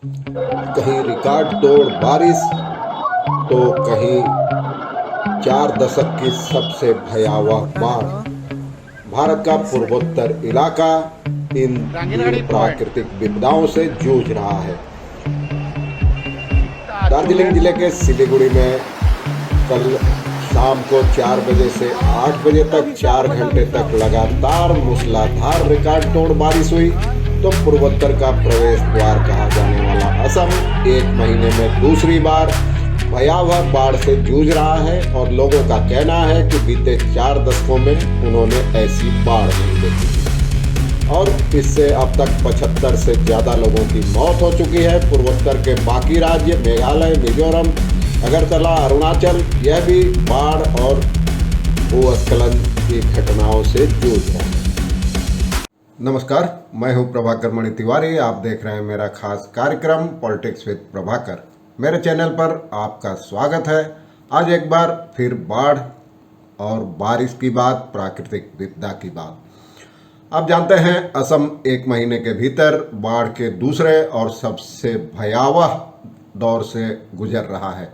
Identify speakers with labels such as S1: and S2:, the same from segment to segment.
S1: कहीं रिकॉर्ड तोड़ बारिश तो कहीं 4 दशक की सबसे भयावह बाढ़। भारत का पूर्वोत्तर इलाका इन तीन प्राकृतिक विपदाओं से जूझ रहा है। दार्जिलिंग जिले के सिलीगुड़ी में कल शाम को 4 बजे से 8 बजे तक 4 घंटे तक लगातार मूसलाधार रिकॉर्ड तोड़ बारिश हुई तो पूर्वोत्तर का प्रवेश द्वार कहा जाने वाला असम 1 महीने में दूसरी बार भयावह बाढ़ से जूझ रहा है और लोगों का कहना है कि बीते 4 दशकों में उन्होंने ऐसी बाढ़ नहीं देखी और इससे अब तक 75 से ज़्यादा लोगों की मौत हो चुकी है। पूर्वोत्तर के बाकी राज्य मेघालय, मिजोरम, अगरतला, अरुणाचल यह भी बाढ़ और भूस्खलन की घटनाओं से जूझ रहे हैं। नमस्कार, मैं हूं प्रभाकर मणि तिवारी। आप देख रहे हैं मेरा खास कार्यक्रम पॉलिटिक्स विद प्रभाकर। मेरे चैनल पर आपका स्वागत है। आज एक बार फिर बाढ़ और बारिश की बात, प्राकृतिक विपदा की बात। आप जानते हैं असम 1 महीने के भीतर बाढ़ के दूसरे और सबसे भयावह दौर से गुजर रहा है।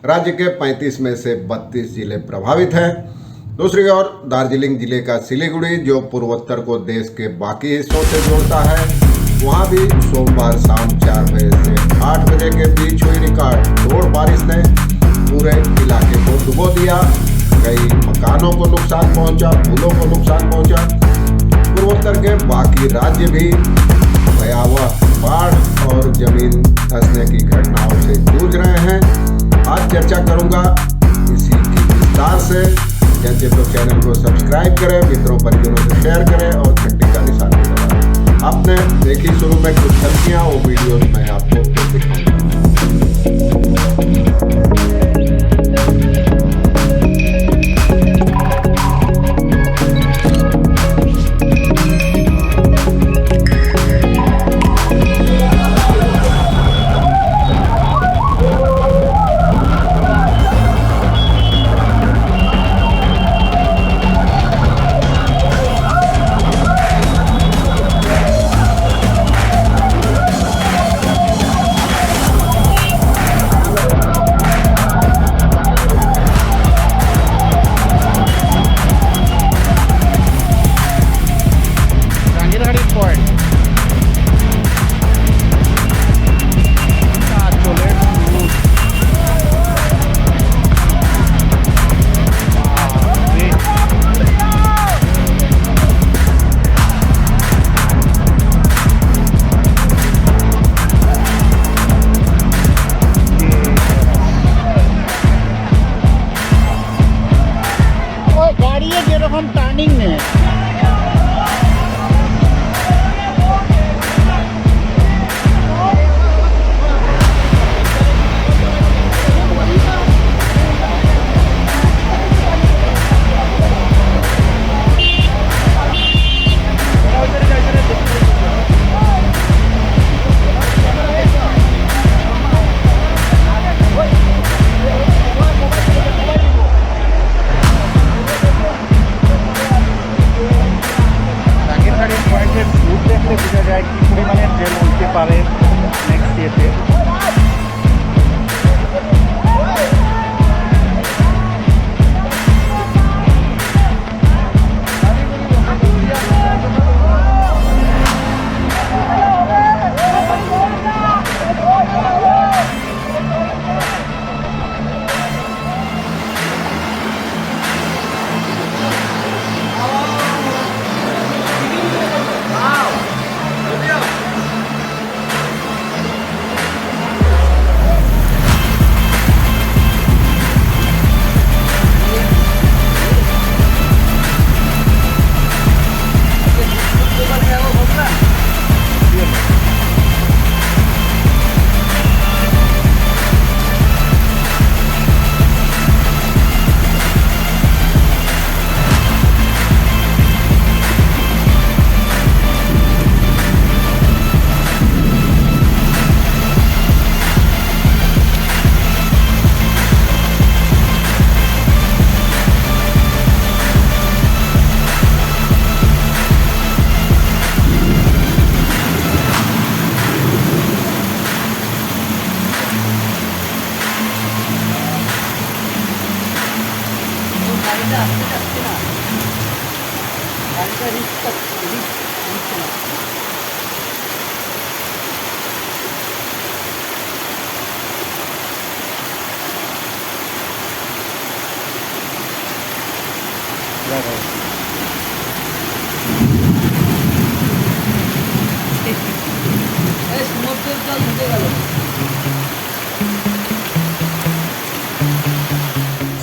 S1: राज्य के 35 में से 32 जिले प्रभावित हैं। दूसरी ओर दार्जिलिंग जिले का सिलीगुड़ी, जो पूर्वोत्तर को देश के बाकी हिस्सों से जोड़ता है, वहां भी सोमवार शाम 4 बजे से 8 बजे के बीच हुई रिकॉर्ड तोड़ बारिश ने पूरे इलाके को डुबो दिया। कई मकानों को नुकसान पहुंचा, पुलों को नुकसान पहुंचा। पूर्वोत्तर के बाकी राज्य भी भयावह बाढ़ और जमीन धंसने की घटनाओं से जूझ रहे हैं। आज चर्चा करूंगा इसी की विस्तार से। जैसे तो चैनल को सब्सक्राइब करें, मित्रों परिजनों से शेयर करें और घंटी का निशान भी दबाएं। आपने देखी शुरू में कुछ गलतियां, वो वीडियो मैं आपको दिखाऊंगा।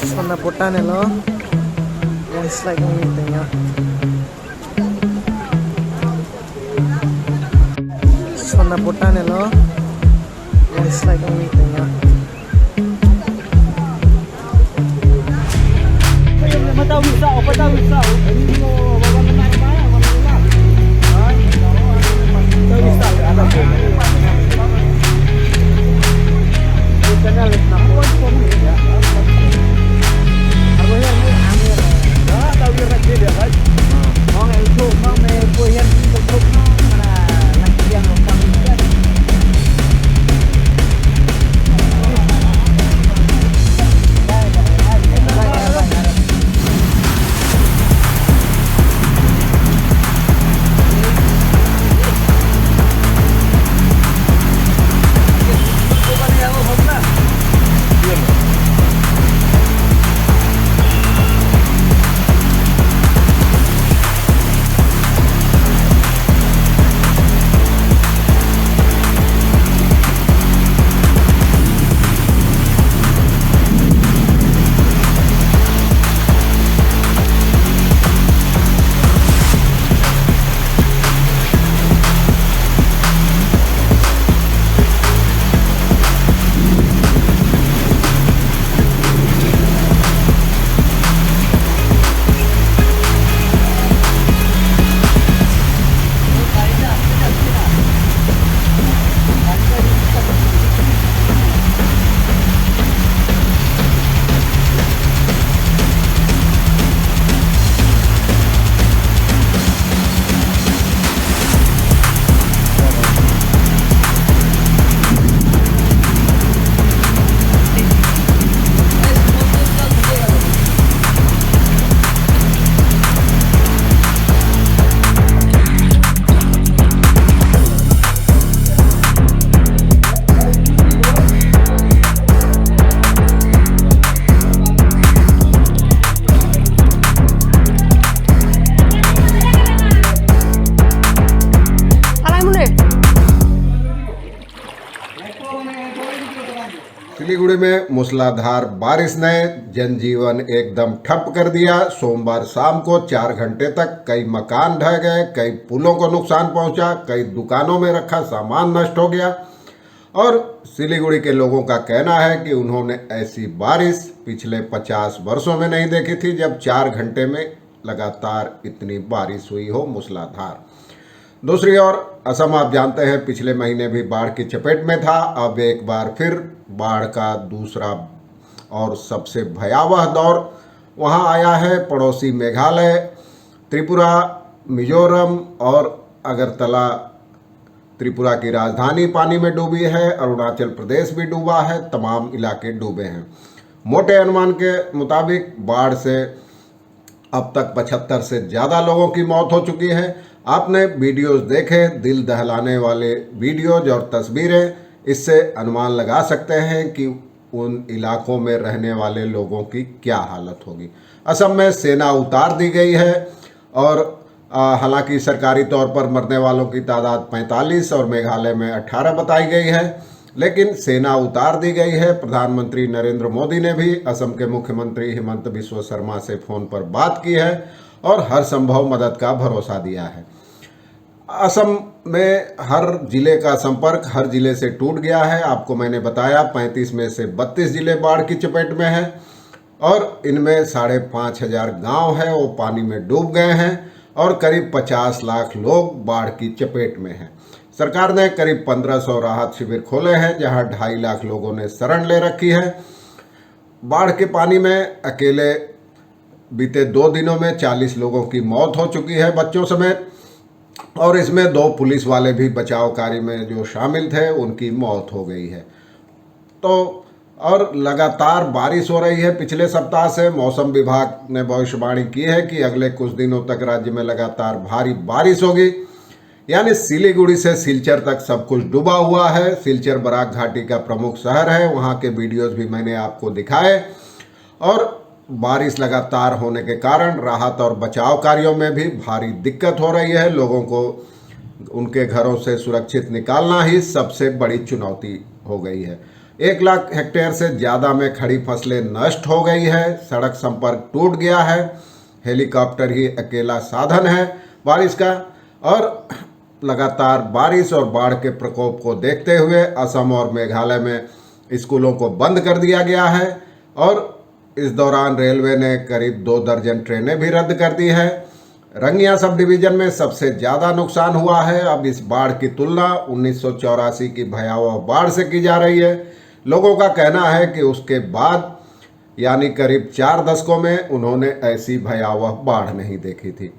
S2: Sono puttane lo landslide ng meeting niya. Sono puttane lo landslide ng meeting niya. Matawid sa o patawid sa o hindi mo wala na maya wala na. Ay, tawid sa ala ko. Kanal na po ko niya.
S1: Siliguri में मूसलाधार बारिश ने जनजीवन एकदम ठप कर दिया। सोमवार शाम को 4 घंटे तक कई मकान ढह गए, कई पुलों को नुकसान पहुंचा, कई दुकानों में रखा सामान नष्ट हो गया। और सिलीगुड़ी के लोगों का कहना है कि उन्होंने ऐसी बारिश पिछले 50 वर्षों में नहीं देखी थी, जब 4 घंटे में लगातार इतनी बारिश हुई हो मूसलाधार। दूसरी ओर असम आप जानते हैं पिछले महीने भी बाढ़ की चपेट में था। अब एक बार फिर बाढ़ का दूसरा और सबसे भयावह दौर वहां आया है। पड़ोसी मेघालय, त्रिपुरा, मिजोरम और अगरतला, त्रिपुरा की राजधानी पानी में डूबी है। अरुणाचल प्रदेश भी डूबा है, तमाम इलाके डूबे हैं। मोटे अनुमान के मुताबिक बाढ़ से अब तक 75 से ज़्यादा लोगों की मौत हो चुकी है। आपने वीडियोस देखे, दिल दहलाने वाले वीडियोज और तस्वीरें, इससे अनुमान लगा सकते हैं कि उन इलाकों में रहने वाले लोगों की क्या हालत होगी। असम में सेना उतार दी गई है और हालांकि सरकारी तौर पर मरने वालों की तादाद 45 और मेघालय में 18 बताई गई है, लेकिन सेना उतार दी गई है। प्रधानमंत्री नरेंद्र मोदी ने भी असम के मुख्यमंत्री हिमंत बिस्वा शर्मा से फ़ोन पर बात की है और हर संभव मदद का भरोसा दिया है। असम में हर जिले का संपर्क हर जिले से टूट गया है। आपको मैंने बताया 35 में से 32 जिले बाढ़ की चपेट में हैं और इनमें 5,500 गांव हैं वो पानी में डूब गए हैं और करीब 50 लाख लोग बाढ़ की चपेट में हैं। सरकार ने करीब 1500 राहत शिविर खोले हैं जहां 2.5 लाख लोगों ने शरण ले रखी है। बाढ़ के पानी में अकेले बीते 2 दिनों में 40 लोगों की मौत हो चुकी है, बच्चों समेत, और इसमें 2 पुलिस वाले भी बचाव कार्य में जो शामिल थे उनकी मौत हो गई है। तो और लगातार बारिश हो रही है। पिछले सप्ताह से मौसम विभाग ने भविष्यवाणी की है कि अगले कुछ दिनों तक राज्य में लगातार भारी बारिश होगी। यानी सिलीगुड़ी से सिलचर तक सब कुछ डूबा हुआ है। सिलचर बराक घाटी का प्रमुख शहर है, वहाँ के वीडियोज भी मैंने आपको दिखाए। और बारिश लगातार होने के कारण राहत और बचाव कार्यों में भी भारी दिक्कत हो रही है। लोगों को उनके घरों से सुरक्षित निकालना ही सबसे बड़ी चुनौती हो गई है। 1 लाख हेक्टेयर से ज़्यादा में खड़ी फसलें नष्ट हो गई है। सड़क संपर्क टूट गया है। हेलीकॉप्टर ही अकेला साधन है बारिश का। और लगातार बारिश और बाढ़ के प्रकोप को देखते हुए असम और मेघालय में स्कूलों को बंद कर दिया गया है। और इस दौरान रेलवे ने करीब 2 दर्जन ट्रेनें भी रद्द कर दी है। रंगिया सब डिवीज़न में सबसे ज़्यादा नुकसान हुआ है। अब इस बाढ़ की तुलना 1984 की भयावह बाढ़ से की जा रही है। लोगों का कहना है कि उसके बाद यानी करीब 4 दशकों में उन्होंने ऐसी भयावह बाढ़ नहीं देखी थी।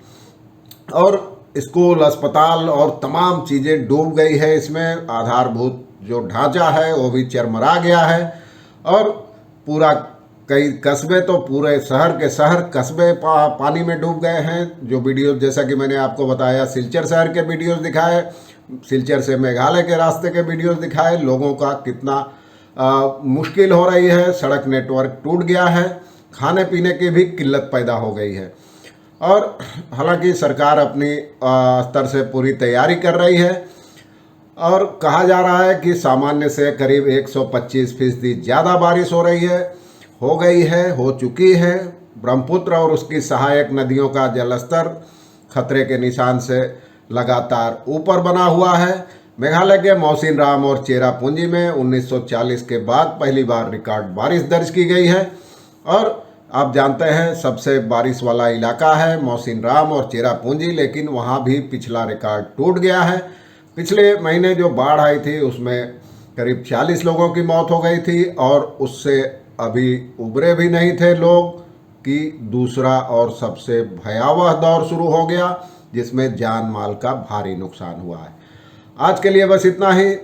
S1: और स्कूल, अस्पताल और तमाम चीज़ें डूब गई है। इसमें आधारभूत जो ढांचा है वो भी चरमरा गया है। और पूरा कई कस्बे तो पूरे शहर के शहर कस्बे पानी में डूब गए हैं। जो वीडियो जैसा कि मैंने आपको बताया सिलचर शहर के वीडियोस दिखाए, सिलचर से मेघालय के रास्ते के वीडियोस दिखाए। लोगों का कितना मुश्किल हो रही है। सड़क नेटवर्क टूट गया है। खाने पीने की भी किल्लत पैदा हो गई है। और हालांकि सरकार अपनी स्तर से पूरी तैयारी कर रही है। और कहा जा रहा है कि सामान्य से करीब 125% ज़्यादा बारिश हो रही है, हो चुकी है। ब्रह्मपुत्र और उसकी सहायक नदियों का जलस्तर खतरे के निशान से लगातार ऊपर बना हुआ है। मेघालय के मौसिनराम और चेरापूंजी में 1940 के बाद पहली बार रिकॉर्ड बारिश दर्ज की गई है। और आप जानते हैं सबसे बारिश वाला इलाका है मौसिनराम और चेरापूंजी, लेकिन वहाँ भी पिछला रिकॉर्ड टूट गया है। पिछले महीने जो बाढ़ आई थी उसमें करीब 40 लोगों की मौत हो गई थी। और उससे अभी उबरे भी नहीं थे लोग कि दूसरा और सबसे भयावह दौर शुरू हो गया, जिसमें जान माल का भारी नुकसान हुआ है। आज के लिए बस इतना ही।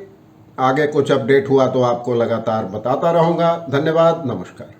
S1: आगे कुछ अपडेट हुआ तो आपको लगातार बताता रहूँगा। धन्यवाद, नमस्कार।